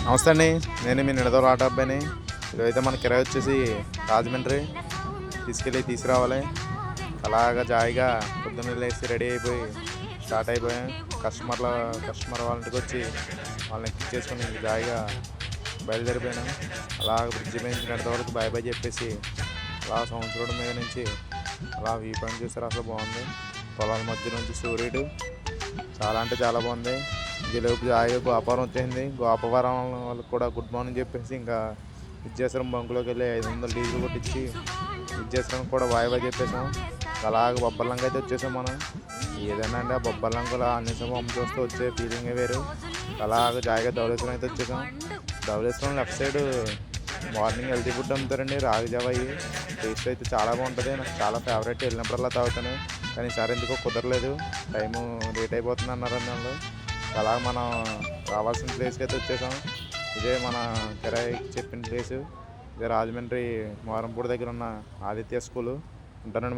నమస్తే అండి. నేను మీ నిడదవోలు ఆటో అబ్బాయిని. ఈరోజైతే మన కిరాయి వచ్చేసి రాజమండ్రి తీసుకురావాలి. అలాగా జాయిగా పొద్దున్న లేచి రెడీ అయిపోయి స్టార్ట్ అయిపోయాం. కస్టమర్ వాళ్ళ ఇంటికి వచ్చి వాళ్ళని ఎక్కించేసుకుని జాయిగా బయలుదేరిపోయాను. అలాగ బ్రిడ్జి మీద నిడదవోలకు బాయ్ బాయ్ చెప్పేసి అలా సంవత్సరం మీద నుంచి అలా వ్యూ పాయింట్ చూసారు. అసలు బాగుంది. పొలాల మధ్య నుంచి సూర్యుడు చాలా అంటే చాలా బాగుంది. ఈలోపు జాయిగా గోపవరం వచ్చేసింది. గోపవరం వాళ్ళకి కూడా గుడ్ మార్నింగ్ చెప్పేసి ఇంకా విద్యాశ్రమం బంకులోకి వెళ్ళి 500 డీజిల్ కొట్టించి విద్యాశ్రమం కూడా బాయ్ బాయ్ చెప్పేసాం. అలాగ బొబ్బర్లంక అయితే వచ్చేసాం మనం. ఏదైనా అండి ఆ బొబ్బర్లంకలో అన్నిసం బొమ్మ చూస్తే వచ్చే ఫీలింగే వేరు. అలాగ జాయిగా ధవళేశ్వరం అయితే వచ్చేసాం. Dhavaleswaram left side morning healthy food అమ్ముతారండి. రాగిజావ టేస్ట్ అయితే చాలా బాగుంటుంది. నాకు చాలా ఫేవరెట్. వెళ్ళినప్పుడల్లా తాగుతాను. కానీ ఈసారి ఎందుకో కుదరలేదు. టైము లేట్ అయిపోతుంది అన్నారండి వాళ్ళు. అలా మనం రావాల్సిన ప్లేస్కి అయితే వచ్చేసాం. ఇదే మన కిరాయి చెప్పిన ప్లేసు. ఇదే రాజమండ్రి మోరంపూడి దగ్గర ఉన్న ఆదిత్య స్కూలు. ఉంటానండి.